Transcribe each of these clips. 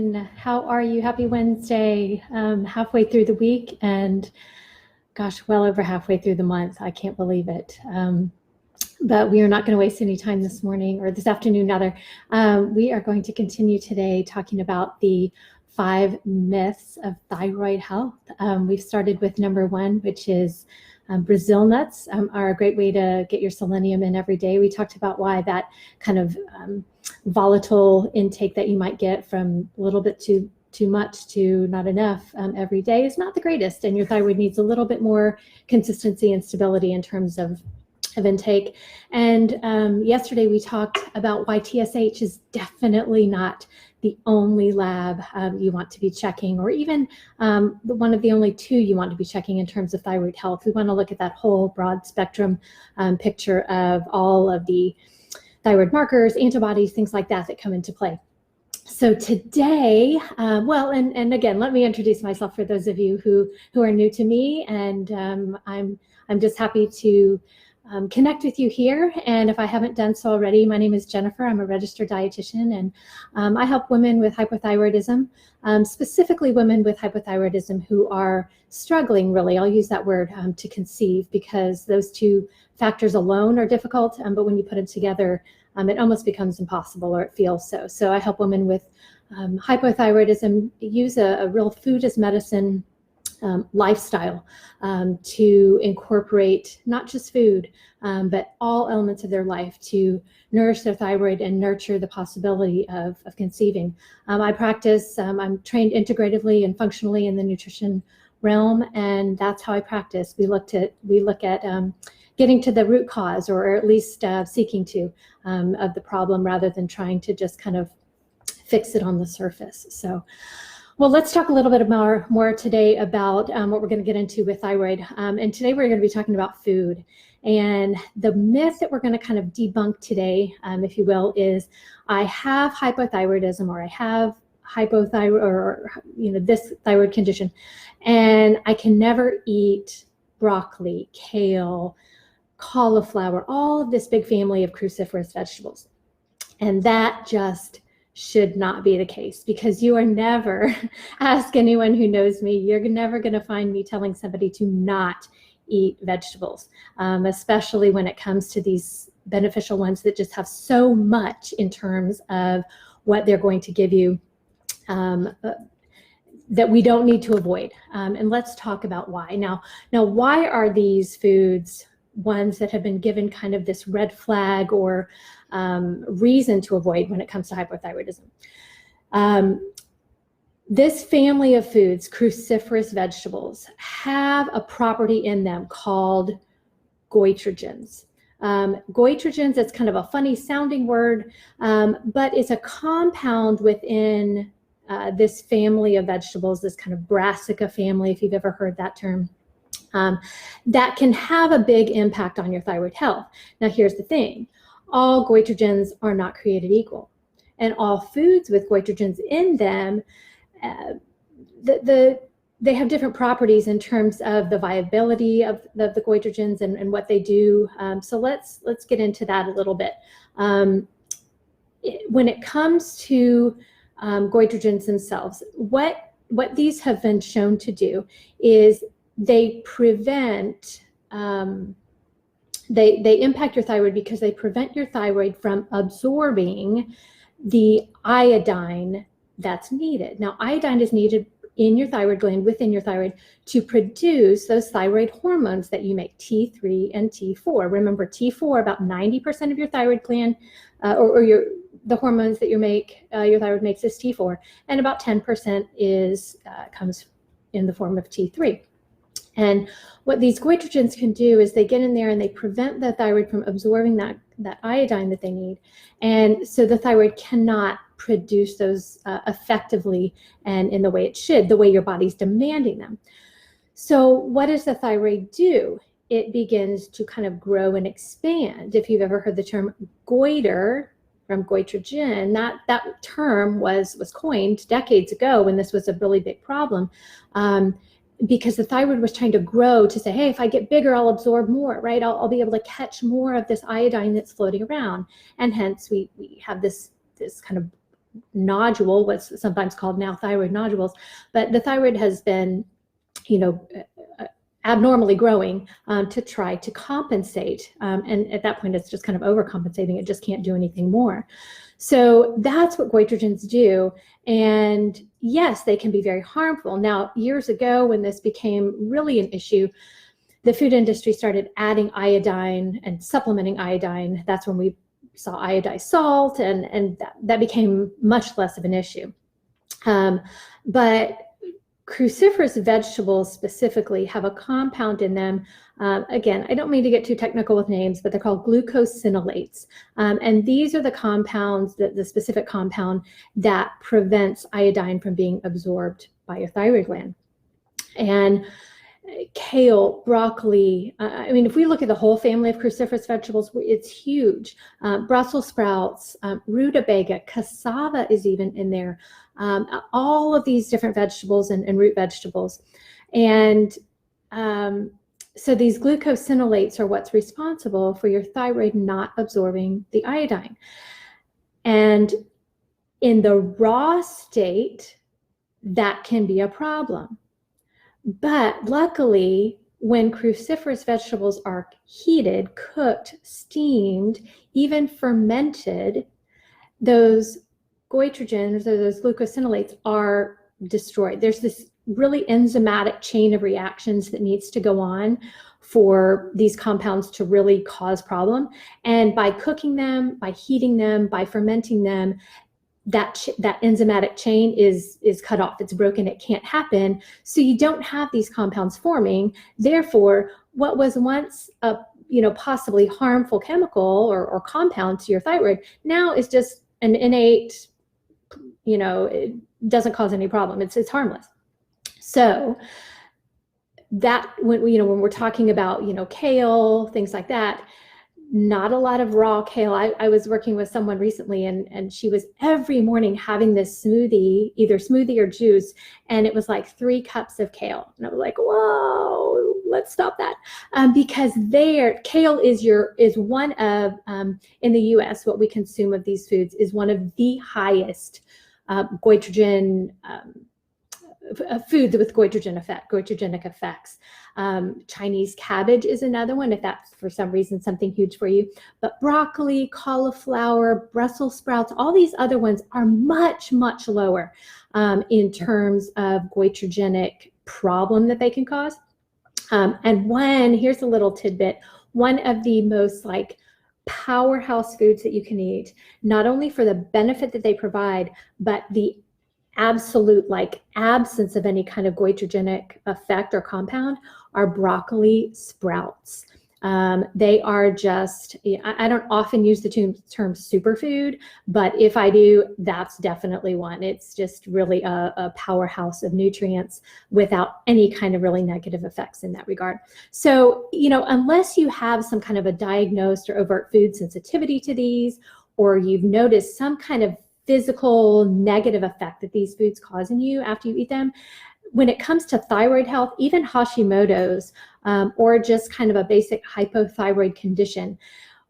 everyone. How are you? Happy Wednesday. Halfway through the week and gosh, well over halfway through the month. I can't believe it. But we are not going to waste any time this morning, or this afternoon rather. We are going to continue today talking about the 5 myths of thyroid health. We've started with number 1, which is Brazil nuts are a great way to get your selenium in every day. We talked about why that kind of volatile intake that you might get from a little bit too much to not enough every day is not the greatest, and your thyroid needs a little bit more consistency and stability in terms of intake. And yesterday we talked about why TSH is definitely not the only lab you want to be checking, or even one of the only 2 you want to be checking in terms of thyroid health. We want to look at that whole broad spectrum picture of all of the thyroid markers, antibodies, things like that that come into play. So today, and again, let me introduce myself for those of you who are new to me, and I'm just happy to connect with you here. And if I haven't done so already, my name is Jennifer. I'm a registered dietitian, and I help women with hypothyroidism, specifically women with hypothyroidism who are struggling, really. I'll use that word to conceive, because those 2 factors alone are difficult, but when you put them together, it almost becomes impossible, or it feels so. So I help women with hypothyroidism use a real food as medicine lifestyle to incorporate not just food, but all elements of their life to nourish their thyroid and nurture the possibility of conceiving. I practice, I'm trained integratively and functionally in the nutrition realm, and that's how I practice. We look at getting to the root cause, or at least seeking to, of the problem, rather than trying to just kind of fix it on the surface. So, well, let's talk a little bit more today about what we're going to get into with thyroid. And today we're going to be talking about food. And the myth that we're going to kind of debunk today, if you will, is I have hypothyroidism, or I have hypothyroid, or this thyroid condition, and I can never eat broccoli, kale, cauliflower, all of this big family of cruciferous vegetables. And that just should not be the case, because you are never, ask anyone who knows me, you're never going to find me telling somebody to not eat vegetables, especially when it comes to these beneficial ones that just have so much in terms of what they're going to give you that we don't need to avoid. And let's talk about why. Now, why are these foods ones that have been given kind of this red flag or reason to avoid when it comes to hypothyroidism? This family of foods, cruciferous vegetables, have a property in them called goitrogens. Goitrogens, it's kind of a funny sounding word, but it's a compound within this family of vegetables, this kind of brassica family, if you've ever heard that term. That can have a big impact on your thyroid health. Now, here's the thing. All goitrogens are not created equal. And all foods with goitrogens in them, they have different properties in terms of the viability of the goitrogens and what they do. So let's get into that a little bit. When it comes to goitrogens themselves, what these have been shown to do is they prevent, they impact your thyroid because they prevent your thyroid from absorbing the iodine that's needed. Now, iodine is needed in your thyroid gland, within your thyroid, to produce those thyroid hormones that you make, T3 and T4. Remember, T4, about 90% of your thyroid gland, the hormones that your thyroid makes is T4, and about 10% comes in the form of T3. And what these goitrogens can do is they get in there and they prevent the thyroid from absorbing that iodine that they need. And so the thyroid cannot produce those effectively and in the way it should, the way your body's demanding them. So what does the thyroid do? It begins to kind of grow and expand. If you've ever heard the term goiter from goitrogen, that term was coined decades ago when this was a really big problem. Because the thyroid was trying to grow to say, hey, if I get bigger, I'll absorb more, right? I'll be able to catch more of this iodine that's floating around. And hence we have this kind of nodule, what's sometimes called now thyroid nodules, but the thyroid has been, abnormally growing to try to compensate. And at that point, it's just kind of overcompensating. It just can't do anything more. So that's what goitrogens do. And yes, they can be very harmful. Now, years ago, when this became really an issue, the food industry started adding iodine and supplementing iodine. That's when we saw iodized salt, and that became much less of an issue. But cruciferous vegetables specifically have a compound in them. Again, I don't mean to get too technical with names, but they're called glucosinolates. And these are the compounds, the specific compound that prevents iodine from being absorbed by your thyroid gland. And kale, broccoli, I mean, if we look at the whole family of cruciferous vegetables, it's huge. Brussels sprouts, rutabaga, cassava is even in there. All of these different vegetables and root vegetables. And so these glucosinolates are what's responsible for your thyroid not absorbing the iodine. And in the raw state, that can be a problem. But luckily, when cruciferous vegetables are heated, cooked, steamed, even fermented, those goitrogens or those glucosinolates are destroyed. There's this really enzymatic chain of reactions that needs to go on for these compounds to really cause problem. And by cooking them, by heating them, by fermenting them, that enzymatic chain is cut off. It's broken. It can't happen. So you don't have these compounds forming. Therefore, what was once a possibly harmful chemical or compound to your thyroid now is just an innate, it doesn't cause any problem. It's harmless. So that when we're talking about kale, things like that, not a lot of raw kale. I was working with someone recently, and she was every morning having this smoothie, either smoothie or juice, and it was like 3 cups of kale. And I was like, whoa, let's stop that. Because kale is one of, in the US, what we consume of these foods is one of the highest goitrogen foods with goitrogenic effects. Chinese cabbage is another one, if that's for some reason something huge for you. But broccoli, cauliflower, Brussels sprouts, all these other ones are much, much lower in terms of goitrogenic problem that they can cause. And here's a little tidbit, one of the most powerhouse foods that you can eat, not only for the benefit that they provide, but the absolute absence of any kind of goitrogenic effect or compound, are broccoli sprouts. They are just, I don't often use the term superfood, but if I do, that's definitely one. It's just really a powerhouse of nutrients without any kind of really negative effects in that regard. So, unless you have some kind of a diagnosed or overt food sensitivity to these, or you've noticed some kind of physical negative effect that these foods cause in you after you eat them, when it comes to thyroid health, even Hashimoto's, or just kind of a basic hypothyroid condition,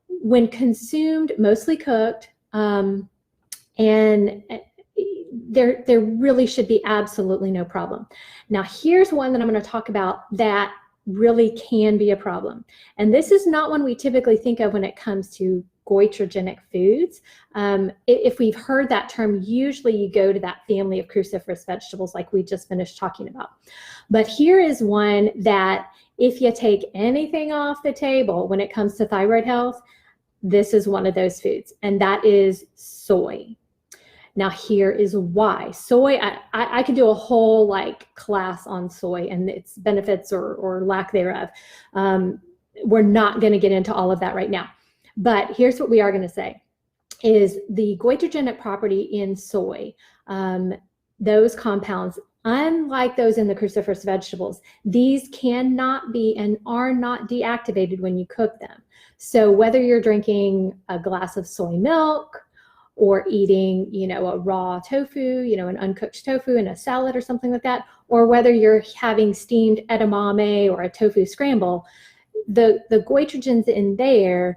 when consumed, mostly cooked, and there really should be absolutely no problem. Now, here's one that I'm going to talk about that really can be a problem. And this is not one we typically think of when it comes to goitrogenic foods. If we've heard that term, usually you go to that family of cruciferous vegetables like we just finished talking about. But here is one that if you take anything off the table when it comes to thyroid health, this is one of those foods, and that is soy. Now, here is why. Soy, I could do a whole class on soy and its benefits or lack thereof. We're not going to get into all of that right now. But here's what we are going to say is the goitrogenic property in soy, those compounds, unlike those in the cruciferous vegetables, these cannot be and are not deactivated when you cook them. So whether you're drinking a glass of soy milk or eating, a raw tofu, an uncooked tofu in a salad or something like that, or whether you're having steamed edamame or a tofu scramble, the goitrogens in there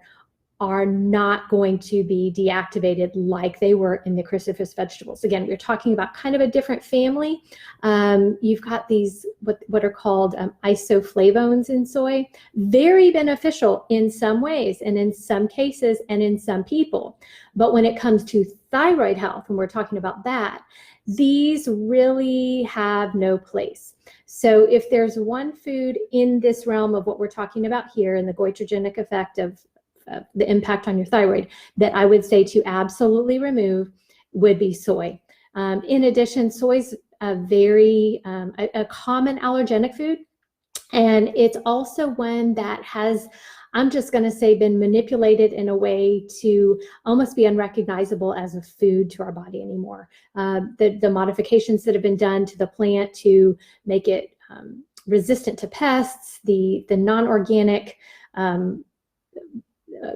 are not going to be deactivated like they were in the cruciferous vegetables. Again, we're talking about kind of a different family. You've got these, what are called isoflavones in soy, very beneficial in some ways and in some cases and in some people. But when it comes to thyroid health, and we're talking about that, these really have no place. So if there's one food in this realm of what we're talking about here and the goitrogenic effect of the impact on your thyroid that I would say to absolutely remove would be soy. In addition, soy's a very a common allergenic food, and it's also one that has, I'm just going to say, been manipulated in a way to almost be unrecognizable as a food to our body anymore. The modifications that have been done to the plant to make it resistant to pests, the non-organic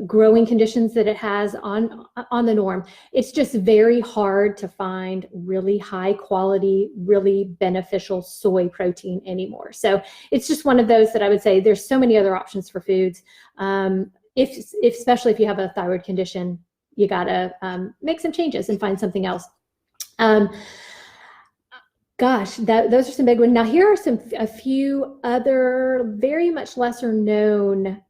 growing conditions that it has on the norm, it's just very hard to find really high quality, really beneficial soy protein anymore. So it's just one of those that I would say there's so many other options for foods. Especially if you have a thyroid condition, you gotta make some changes and find something else. Gosh, those are some big ones. Now here are a few other very much lesser known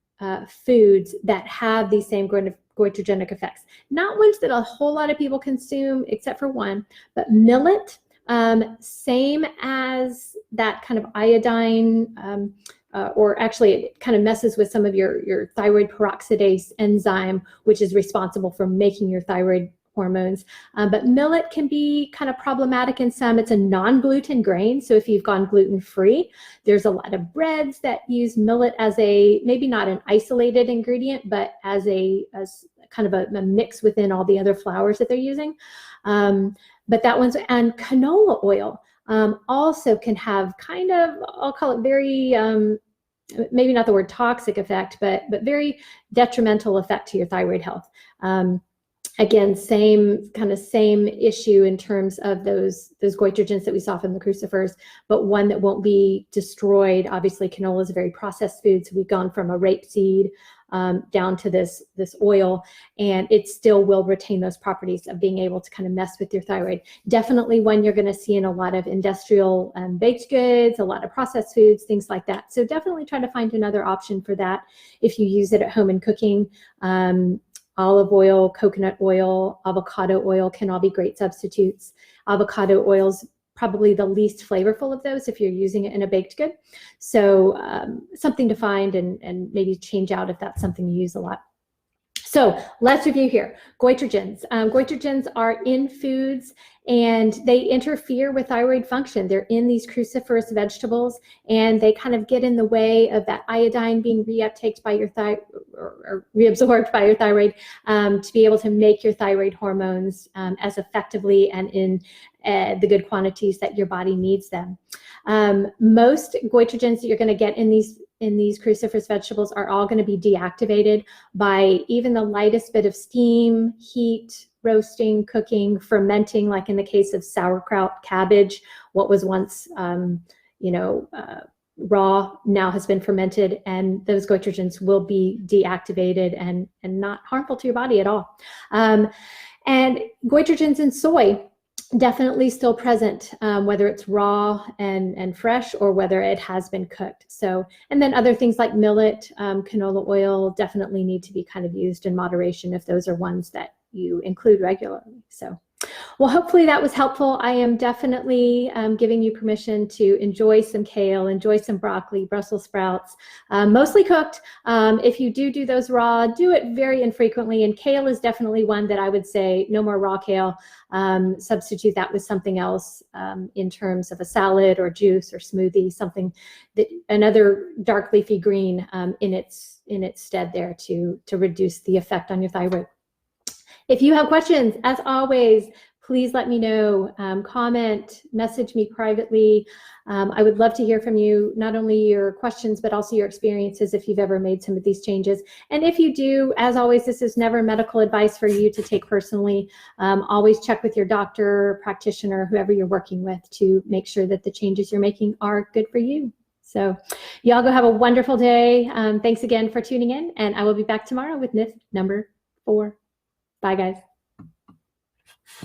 foods that have these same goitrogenic effects. Not ones that a whole lot of people consume except for one, but millet, same as that kind of iodine, or actually it kind of messes with some of your thyroid peroxidase enzyme, which is responsible for making your thyroid hormones. But millet can be kind of problematic in some. It's a non-gluten grain, so if you've gone gluten-free, there's a lot of breads that use millet as a, maybe not an isolated ingredient, but as kind of a mix within all the other flours that they're using. But that one's, and canola oil also can have kind of, I'll call it very, maybe not the word toxic effect, but very detrimental effect to your thyroid health. Again, same issue in terms of those goitrogens that we saw from the crucifers, but one that won't be destroyed. Obviously, canola is a very processed food, so we've gone from a rapeseed down to this oil, and it still will retain those properties of being able to kind of mess with your thyroid. Definitely one you're going to see in a lot of industrial baked goods, a lot of processed foods, things like that. So definitely try to find another option for that if you use it at home in cooking. Olive oil, coconut oil, avocado oil can all be great substitutes. Avocado oil's probably the least flavorful of those if you're using it in a baked good. So something to find and maybe change out if that's something you use a lot. So let's review here. Goitrogens. Goitrogens are in foods and they interfere with thyroid function. They're in these cruciferous vegetables and they kind of get in the way of that iodine being reuptaked by your or reabsorbed by your thyroid to be able to make your thyroid hormones as effectively and in the good quantities that your body needs them. Most goitrogens that you're going to get in these cruciferous vegetables are all going to be deactivated by even the lightest bit of steam, heat, roasting, cooking, fermenting, like in the case of sauerkraut, cabbage, what was once, raw now has been fermented, and those goitrogens will be deactivated and not harmful to your body at all. And goitrogens in soy, definitely still present, whether it's raw and fresh or whether it has been cooked. So, and then other things like millet, canola oil definitely need to be kind of used in moderation if those are ones that you include regularly. So, well, hopefully that was helpful. I am definitely giving you permission to enjoy some kale, enjoy some broccoli, Brussels sprouts, mostly cooked. If you do those raw, do it very infrequently. And kale is definitely one that I would say no more raw kale. Substitute that with something else in terms of a salad or juice or smoothie, something that another dark leafy green in its stead there to reduce the effect on your thyroid. If you have questions, as always, please let me know, comment, message me privately. I would love to hear from you, not only your questions, but also your experiences if you've ever made some of these changes. And if you do, as always, this is never medical advice for you to take personally. Always check with your doctor, practitioner, whoever you're working with to make sure that the changes you're making are good for you. So So y'all go have a wonderful day. Thanks again for tuning in, and I will be back tomorrow with myth number 4. Bye, guys.